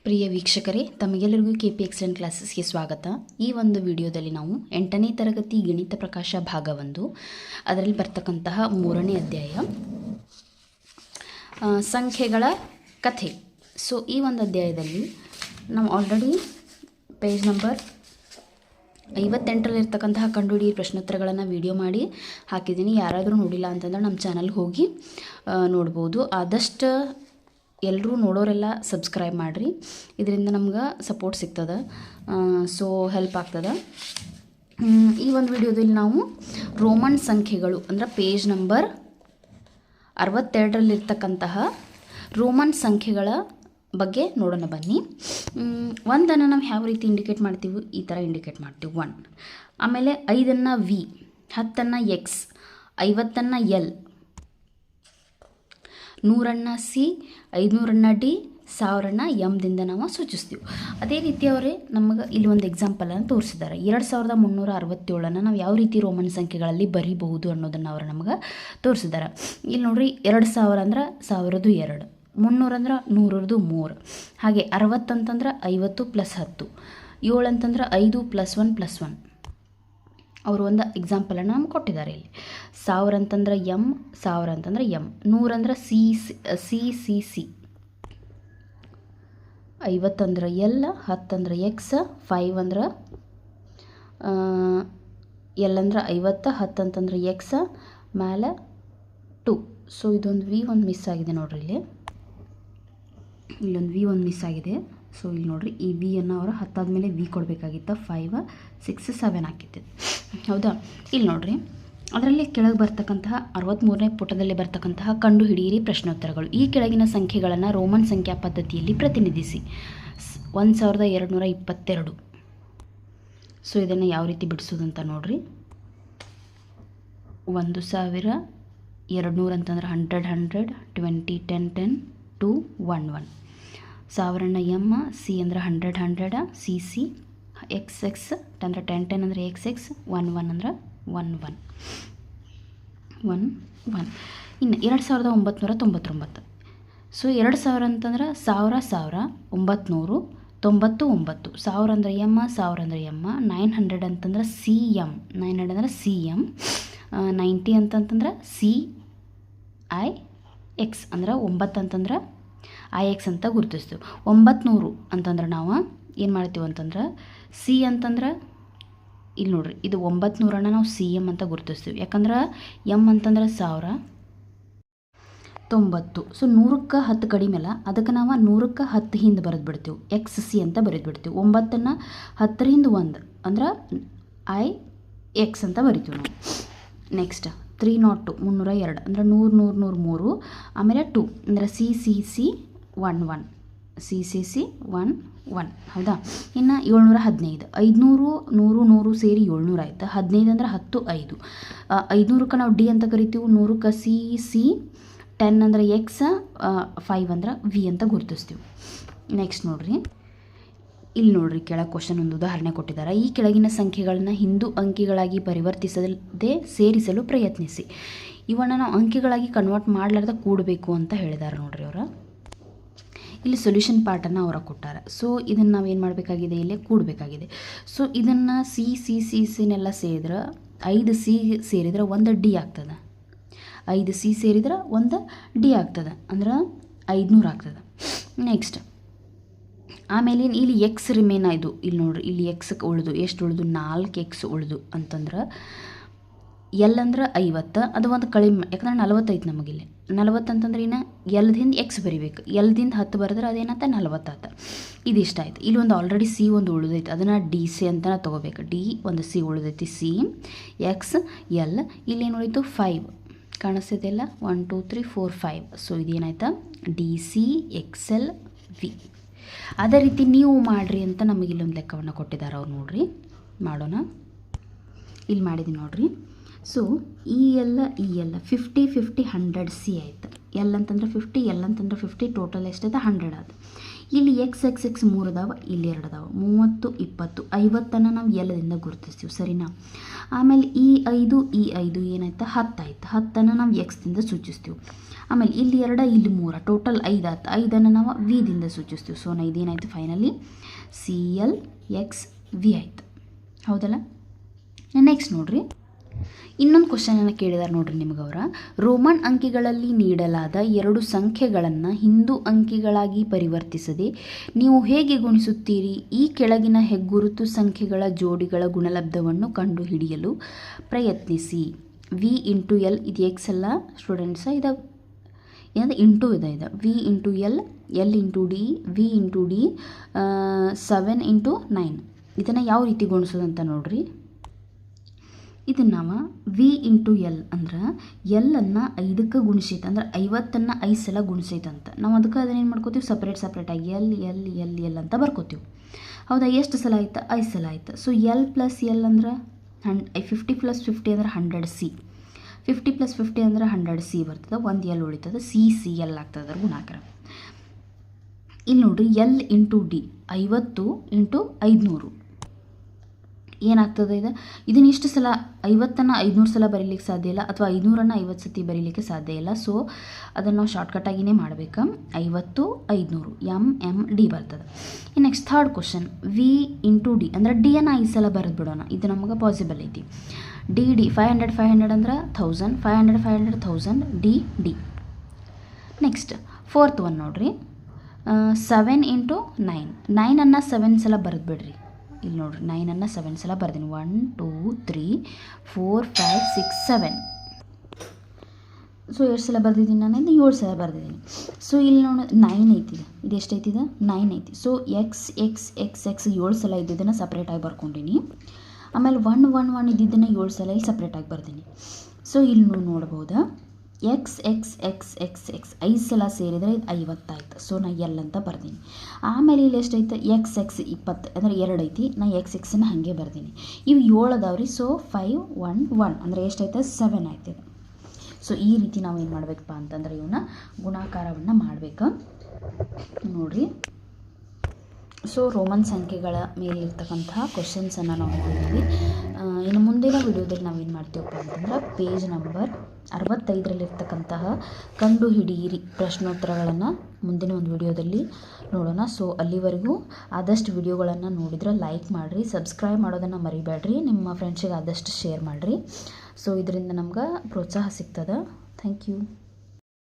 ಪ್ರಿಯ ವೀಕ್ಷಕರೇ, ತಮಗೆಲ್ಲರಿಗೂ KP excellent ಕ್ಲಾಸಸ್ಗೆ ಸ್ವಾಗತ. ಈ ಒಂದು ವಿಡಿಯೋದಲ್ಲಿ ನಾವು 8ನೇ ತರಗತಿ ಗಣಿತ ಪ್ರಕಾಶ ಭಾಗ 1 ಅದರಲ್ಲಿ ಬರ್ತಕ್ಕಂತಹ 3ನೇ ಅಧ್ಯಾಯ ಸಂಖ್ಯೆಗಳ ಕಥೆ. ಸೊ ಈ ಒಂದು ಅಧ್ಯಾಯದಲ್ಲಿ ನಾವು ಆಲ್ರೆಡಿ ಪೇಜ್ ನಂಬರ್ 58ರಲ್ಲಿರ್ತಕ್ಕಂತಹ ಕಂಡುಹಿಡಿಯಿ ಪ್ರಶ್ನೋತ್ತರಗಳನ್ನು ವಿಡಿಯೋ ಮಾಡಿ ಹಾಕಿದ್ದೀನಿ. ಯಾರಾದರೂ ನೋಡಿಲ್ಲ ಅಂತಂದ್ರೆ ನಮ್ಮ ಚಾನಲ್ಗೆ ಹೋಗಿ ನೋಡ್ಬೋದು. ಆದಷ್ಟು ಎಲ್ಲರೂ ನೋಡೋರೆಲ್ಲ ಸಬ್ಸ್ಕ್ರೈಬ್ ಮಾಡಿರಿ, ಇದರಿಂದ ನಮ್ಗೆ ಸಪೋರ್ಟ್ ಸಿಗ್ತದೆ, ಸೊ ಹೆಲ್ಪ್ ಆಗ್ತದೆ. ಈ ಒಂದು ವಿಡಿಯೋದಲ್ಲಿ ನಾವು ರೋಮನ್ ಸಂಖ್ಯೆಗಳು ಅಂದರೆ ಪೇಜ್ ನಂಬರ್ 62ರಲ್ಲಿರ್ತಕ್ಕಂತಹ ರೋಮನ್ ಸಂಖ್ಯೆಗಳ ಬಗ್ಗೆ ನೋಡೋಣ ಬನ್ನಿ. ಒಂದನ್ನು ನಾವು ಯಾವ ರೀತಿ ಇಂಡಿಕೇಟ್ ಮಾಡ್ತೀವಿ, ಈ ಥರ ಇಂಡಿಕೇಟ್ ಮಾಡ್ತೀವಿ 1. ಆಮೇಲೆ 5ಅನ್ನು V, 10ಅನ್ನು X, 50ಅನ್ನು L, 100ಅನ್ನು C, 500ಅನ್ನು D, 1000ಅನ್ನು M ದಿಂದ ನಾವು ಸೂಚಿಸ್ತೀವಿ. ಅದೇ ರೀತಿ ಅವರೇ ನಮಗೆ ಇಲ್ಲಿ ಒಂದು ಎಕ್ಸಾಂಪಲನ್ನು ತೋರಿಸಿದ್ದಾರೆ. 2367ಅನ್ನು ನಾವು ಯಾವ ರೀತಿ ರೋಮನ್ ಸಂಖ್ಯೆಗಳಲ್ಲಿ ಬರೀಬಹುದು ಅನ್ನೋದನ್ನು ಅವರು ನಮಗೆ ತೋರಿಸಿದ್ದಾರೆ. ಇಲ್ಲಿ ನೋಡ್ರಿ, 2000 ಅಂದ್ರೆ 1000ದು 2, 300 ಅಂದ್ರೆ 100ರದು 3, ಹಾಗೆ 60 ಅಂತಂದ್ರೆ 50 + 10, 7 ಅಂತಂದ್ರೆ 5 + 1 + 1. ಅವರು ಒಂದು ಎಕ್ಸಾಂಪಲನ್ನು ನಮ್ಗೆ ಕೊಟ್ಟಿದ್ದಾರೆ. ಇಲ್ಲಿ 1000 ಅಂತಂದ್ರೆ M, 1000 ಅಂತಂದ್ರೆ M, 100 ಅಂದ್ರೆ C, 50 ಅಂದ್ರೆ L, 10 ಅಂದ್ರೆ X, 5 ಅಂದ್ರೆ L ಅಂದ್ರೆ 50, 10 ಅಂತಂದ್ರೆ X, ಮೇಲೆ 2. ಸೊ ಇದೊಂದು V ಒಂದು ಮಿಸ್ ಆಗಿದೆ ನೋಡ್ರಿ, ಇಲ್ಲೊಂದು V ಒಂದು ಮಿಸ್ ಆಗಿದೆ. ಸೊ ಇಲ್ಲಿ ನೋಡ್ರಿ, ಈ V ಅನ್ನು ಅವರು 10 ಆದಮೇಲೆ V ಕೊಡಬೇಕಾಗಿತ್ತು, 5, 6, 7 ಹಾಕಿತ್ತು, ಹೌದಾ. ಇಲ್ಲಿ ನೋಡ್ರಿ, ಅದರಲ್ಲಿ ಕೆಳಗೆ ಬರ್ತಕ್ಕಂತಹ 63ನೇ ಪುಟದಲ್ಲಿ ಬರ್ತಕ್ಕಂತಹ ಕಂಡು ಹಿಡಿಯಿರಿ ಪ್ರಶ್ನೋತ್ತರಗಳು. ಈ ಕೆಳಗಿನ ಸಂಖ್ಯೆಗಳನ್ನು ರೋಮನ್ ಸಂಖ್ಯಾ ಪದ್ಧತಿಯಲ್ಲಿ ಪ್ರತಿನಿಧಿಸಿ. 1222. ಸೊ ಇದನ್ನು ಯಾವ ರೀತಿ ಬಿಡಿಸೋದಂತ ನೋಡ್ರಿ. 1000, 200 ಅಂತಂದ್ರೆ 100, 100, 20, 10, 10, 2, 1, 1. 1000 M, C ಅಂದ್ರೆ 100, 100, CC, XX ಅಂದ್ರೆ 10, 10 ಅಂದರೆ XX, 1, 1 ಅಂದ್ರೆ 1, 1, 1, 1. ಇನ್ನು 2999. ಸೊ 2000 ಅಂತಂದ್ರೆ 1000, 1000, 900, 99. 1000 ಅಂದರೆ M, 1000 ಅಂದರೆ M. 900 ಅಂತಂದ್ರೆ CM, 900 ಅಂದರೆ CM. 90 ಅಂತಂತಂದ್ರೆ CIX ಅಂದ್ರೆ 9 ಅಂತಂದ್ರೆ IX ಅಂತ ಗುರುತಿಸ್ತೀವಿ. 900 ಅಂತಂದ್ರೆ ನಾವು ಏನು ಮಾಡ್ತೀವಿ ಅಂತಂದ್ರೆ C ಅಂತಂದ್ರೆ ಇಲ್ಲಿ ನೋಡ್ರಿ, ಇದು 900ಅನ್ನು ನಾವು CM ಅಂತ ಗುರುತಿಸ್ತೀವಿ. ಯಾಕಂದ್ರೆ M ಅಂತಂದ್ರೆ 1000, 90. ಸೊ 100ಕ್ಕೆ 10 ಕಡಿಮೆ ಅಲ್ಲ, ಅದಕ್ಕೆ ನಾವು 100ಕ್ಕೆ 10 ಹಿಂದೆ ಬರೆದು ಬಿಡ್ತೀವಿ, XC ಅಂತ ಬರೆದು ಬಿಡ್ತೀವಿ. 9ಅನ್ನು 10ರ ಹಿಂದೆ 1 ಅಂದ್ರೆ IX ಅಂತ ಬರಿತೀವಿ ನಾವು. ನೆಕ್ಸ್ಟ್ 302, 302 ಅಂದರೆ 100, 100, 100, 3, ಆಮೇಲೆ 2 ಅಂದರೆ CCC 1, 1, CCC 1, 1, ಹೌದಾ. ಇನ್ನು 715, 500, 100, 100 ಸೇರಿ 700 ಆಯ್ತು. 15 ಅಂದರೆ 10, 5. 500ಕ್ಕೆ ನಾವು D ಅಂತ ಕರಿತೀವಿ, 100ಕ್ಕೆ CC, 10 ಅಂದರೆ X, 5 ಅಂದ್ರೆ V ಅಂತ ಗುರುತಿಸ್ತೀವಿ. ನೆಕ್ಸ್ಟ್ ನೋಡ್ರಿ, ಇಲ್ಲಿ ನೋಡ್ರಿ, ಕೆಳಗೆ ಕ್ವಶನ್ ಒಂದು ಉದಾಹರಣೆ ಕೊಟ್ಟಿದ್ದಾರೆ. ಈ ಕೆಳಗಿನ ಸಂಖ್ಯೆಗಳನ್ನು ಹಿಂದೂ ಅಂಕಿಗಳಾಗಿ ಪರಿವರ್ತಿಸದೆ ಸೇರಿಸಲು ಪ್ರಯತ್ನಿಸಿ. ಇವನ್ನು ನಾವು ಅಂಕಿಗಳಾಗಿ ಕನ್ವರ್ಟ್ ಮಾಡಲಾರ್ದ ಕೂಡಬೇಕು ಅಂತ ಹೇಳಿದ್ದಾರೆ ನೋಡ್ರಿ ಅವರ. ಇಲ್ಲಿ ಸೊಲ್ಯೂಷನ್ ಪಾರ್ಟನ್ನು ಅವರ ಕೊಟ್ಟಾರೆ. ಸೊ ಇದನ್ನು ನಾವು ಏನು ಮಾಡಬೇಕಾಗಿದೆ, ಇಲ್ಲಿ ಕೂಡಬೇಕಾಗಿದೆ. ಸೊ ಇದನ್ನು ಸಿನೆಲ್ಲ ಸೇರಿದ್ರೆ 5C ಸೇರಿದ್ರೆ 1 D ಆಗ್ತದೆ, 5C ಸೇರಿದ್ರೆ 1 D ಆಗ್ತದೆ, ಅಂದ್ರೆ 500 ಆಗ್ತದೆ. ನೆಕ್ಸ್ಟ್ ಆಮೇಲೆ ಇಲ್ಲಿ X ರಿಮೇನ್ ಆಯಿತು. ಇಲ್ಲಿ ನೋಡ್ರಿ, ಇಲ್ಲಿ X ಉಳಿದು ಎಷ್ಟು ಉಳಿದು, 4X ಉಳಿದು ಅಂತಂದ್ರೆ L ಅಂದ್ರೆ 50, ಅದು ಒಂದು ಕಡಿಮೆ, ಯಾಕಂದ್ರೆ 40 ಐತೆ ನಮಗಿಲ್ಲಿ. 40 ಅಂತಂದ್ರೆ ಇನ್ನು Lದಿಂದ X ಬರಿಬೇಕು, Lದಿಂದ 10 ಬರೆದ್ರೆ ಅದೇನಂತ 40 ಆತ. ಇದಿಷ್ಟ ಆಯ್ತು. ಇಲ್ಲಿ ಒಂದು ಆಲ್ರೆಡಿ C ಒಂದು ಉಳಿದೈತೆ, ಅದನ್ನು DC ಅಂತ ತೊಗೋಬೇಕು. D ಒಂದು C ಉಳಿದೈತಿ, C, X, L. ಇಲ್ಲೇನು ಉಳಿತು, 5 ಕಾಣಿಸ್ತಿದೆಯಲ್ಲ, 1, 2, 3, 4, 5. ಸೊ ಇದೇನಾಯ್ತಾ, DC, XL, V. ಅದೇ ರೀತಿ ನೀವು ಮಾಡಿರಿ ಅಂತ ನಮಗೆ ಇಲ್ಲೊಂದು ಲೆಕ್ಕವನ್ನು ಕೊಟ್ಟಿದ್ದಾರೆ ಅವ್ರು. ನೋಡ್ರಿ, ಮಾಡೋಣ. ಇಲ್ಲಿ ಮಾಡಿದ್ದೀನಿ ನೋಡ್ರಿ. ಸೊ ಈ ಎಲ್ಲ 50, 50, 100C ಆಯ್ತು. L ಅಂತಂದ್ರೆ 50, L ಅಂತಂದ್ರೆ 50, ಟೋಟಲ್ ಎಷ್ಟಾಯ್ತು, 100 ಆದ. ಇಲ್ಲಿ X 3 ಅದಾವ, ಇಲ್ಲಿ 2 ಅದಾವ, 30, 20, 50ಅನ್ನು ನಾವು Lದಿಂದ ಗುರುತಿಸ್ತೀವಿ, ಸರಿನಾ. ಆಮೇಲೆ ಈ 5 ಏನಾಯ್ತು, 10 ಆಯ್ತು. 10ಅನ್ನು ನಾವು Xದಿಂದ ಸೂಚಿಸ್ತೀವಿ. ಆಮೇಲೆ ಇಲ್ಲಿ 2 ಇಲ್ಲಿ 3 ಟೋಟಲ್ 5 ಆಯ್ತು. 5ಅನ್ನು ನಾವು ವಿದಿಂದ ಸೂಚಿಸ್ತೀವಿ. ಸೊ ಇದೇನಾಯಿತು ಫೈನಲಿ CLXV ಆಯಿತು. ಹೌದಲ್ಲ. ನೆಕ್ಸ್ಟ್ ನೋಡಿರಿ, ಇನ್ನೊಂದು ಕ್ವಶನನ್ನು ಕೇಳಿದಾರೆ ನೋಡ್ರಿ ನಿಮ್ಗೆ ಅವರ. ರೋಮನ್ ಅಂಕಿಗಳಲ್ಲಿ ನೀಡಲಾದ 2 ಸಂಖ್ಯೆಗಳನ್ನು ಹಿಂದೂ ಅಂಕಿಗಳಾಗಿ ಪರಿವರ್ತಿಸದೆ ನೀವು ಹೇಗೆ ಗುಣಿಸುತ್ತೀರಿ? ಈ ಕೆಳಗಿನ ಹೆಗ್ಗುರುತು ಸಂಖ್ಯೆಗಳ ಜೋಡಿಗಳ ಗುಣಲಬ್ಧವನ್ನು ಕಂಡುಹಿಡಿಯಲು ಪ್ರಯತ್ನಿಸಿ. V ಇಂಟು L ಇದು X ಅಲ್ಲ ಸ್ಟೂಡೆಂಟ್ಸ, ಇದು ಏನಂದ್ರೆ ಇಂಟು ಇದೆ. V into L, L into D, V into D, 7 into 9. ಇದನ್ನು ಯಾವ ರೀತಿ ಗುಣಿಸೋದಂತ ನೋಡ್ರಿ. ಇದನ್ನು ನಾವು V ಇಂಟು L ಅಂದ್ರೆ Lನ್ನು 5ಕ್ಕೆ ಗುಣಿಸೈತೆ ಅಂದ್ರೆ 50ಅನ್ನು 5 ಸಲ ಗುಣಿಸೈತಂತ. ನಾವು ಅದಕ್ಕೆ ಅದನ್ನೇನು ಮಾಡ್ಕೋತೀವಿ, ಸಪ್ರೇಟಾಗಿ L ಅಂತ ಬರ್ಕೋತೀವಿ. ಹೌದಾ. ಎಷ್ಟು ಸಲ ಆಯ್ತು? 5 ಸಲ ಆಯ್ತು. ಸೊ L ಪ್ಲಸ್ L ಅಂದ್ರೆ 50 ಪ್ಲಸ್ 50 ಅಂದ್ರೆ 100C. 50 ಪ್ಲಸ್ 50 ಅಂದ್ರೆ 100C ಬರ್ತದೆ. 1 L ಉಳಿತದೆ. CL ಆಗ್ತದೆ ಅದ್ರ ಗುಣಾಕಾರ. ಇಲ್ಲಿ ನೋಡ್ರಿ, L ಇಂಟು D 50 ಇಂಟು 500 ಏನಾಗ್ತದೆ ಇದು? ಇದನ್ನು ಇಷ್ಟು ಸಲ 50ಅನ್ನು 500 ಸಲ ಬರೀಲಿಕ್ಕೆ ಸಾಧ್ಯ ಇಲ್ಲ, ಅಥವಾ 500ಅನ್ನು 50 ಸತಿ ಬರೀಲಿಕ್ಕೆ ಸಾಧ್ಯ ಇಲ್ಲ. ಸೊ ಅದನ್ನು ನಾವು ಶಾರ್ಟ್ಕಟ್ಟಾಗಿಯೇ ಮಾಡಬೇಕು. 50 500 MMD ಬರ್ತದೆ. Next third question, V into D ಅಂದರೆ ಡಿಯನ್ನು 5 ಸಲ ಬರೆದು ಬಿಡೋಣ. ಇದು ನಮಗೆ ಪಾಸಿಬಲ್ ಐತಿ. D 500 ಅಂದ್ರೆ 1000, 500 1000 D. ನೆಕ್ಸ್ಟ್ ಫೋರ್ತ್ ಒನ್ ನೋಡ್ರಿ, 7 ಇಂಟು 9ಅನ್ನು 7 ಸಲ ಬರೆದು ಬಿಡ್ರಿ. ಇಲ್ಲಿ ನೋಡ್ರಿ, 9ಅನ್ನು 7 ಸಲ ಬರ್ದೀನಿ. 1 2 3 4 5 6 7. ಸೊ ಎಷ್ಟು ಸಲ ಬರ್ದಿದ್ದೀನಿ ನಾನು? 7 ಸಲ ಬರ್ದಿದ್ದೀನಿ. ಸೊ ಇಲ್ಲಿ ನೋಡಿ 9 ಐತಿ. ಇದು ಎಷ್ಟು ಐತಿದೆ? 9 ಐತಿ. ಸೊ X 7 ಸಲ ಇದ್ದಿದ್ದನ್ನು ಸಪ್ರೇಟಾಗಿ ಬರ್ಕೊಂಡೀನಿ. ಆಮೇಲೆ 1 1 1 ಇದ್ದಿದ್ದನ್ನು 7 ಸಲ ಇಲ್ಲಿ ಸಪ್ರೇಟಾಗಿ ಬರ್ದೀನಿ. ಸೊ ಇಲ್ಲಿ ನೋಡ್ಬೋದಾ, X 5 ಸಲ ಸೇರಿದರೆ ಇದು 50 ಆಯ್ತು. ಸೊ ನಾ L ಅಂತ ಬರ್ದೀನಿ. ಆಮೇಲೆ ಇಲ್ಲಿ ಎಷ್ಟೈತೆ? X 20 ಅಂದರೆ 2 ಐತಿ. ನಾ X ಹಾಗೆ ಬರ್ದೀನಿ. ಇವು 7 ಅದಾವ್ರಿ. ಸೊ 5 1 1 ಅಂದರೆ ಎಷ್ಟೈತೆ? 7 ಆಯ್ತು. ಸೊ ಈ ರೀತಿ ನಾವು ಏನು ಮಾಡಬೇಕಪ್ಪ ಅಂತಂದ್ರೆ ಇವನ್ನ ಗುಣಾಕಾರವನ್ನು ಮಾಡಬೇಕು ನೋಡ್ರಿ. ಸೊ ರೋಮನ್ ಸಂಖ್ಯೆಗಳ ಮೇಲಿರ್ತಕ್ಕಂತಹ ಕ್ವಶನ್ಸನ್ನು ನಾವು ನೋಡಿದ್ವಿ. ಇನ್ನು ಮುಂದಿನ ವಿಡಿಯೋದಲ್ಲಿ ನಾವೇನು ಮಾಡ್ತೀವಪ್ಪ ಅಂತಂದ್ರೆ ಪೇಜ್ ನಂಬರ್ 65ರಲ್ಲಿರ್ತಕ್ಕಂತಹ ಕಂಡು ಹಿಡಿಯಿರಿ ಪ್ರಶ್ನೋತ್ತರಗಳನ್ನು ಮುಂದಿನ ಒಂದು ವಿಡಿಯೋದಲ್ಲಿ ನೋಡೋಣ. ಸೊ ಅಲ್ಲಿವರೆಗೂ ಆದಷ್ಟು ವಿಡಿಯೋಗಳನ್ನು ನೋಡಿದ್ರೆ ಲೈಕ್ ಮಾಡಿರಿ, ಸಬ್ಸ್ಕ್ರೈಬ್ ಮಾಡೋದನ್ನು ಮರಿಬೇಡ್ರಿ, ನಿಮ್ಮ ಫ್ರೆಂಡ್ಸಿಗೆ ಆದಷ್ಟು ಶೇರ್ ಮಾಡಿರಿ. ಸೊ ಇದರಿಂದ ನಮ್ಗೆ ಪ್ರೋತ್ಸಾಹ ಸಿಗ್ತದೆ. Thank you.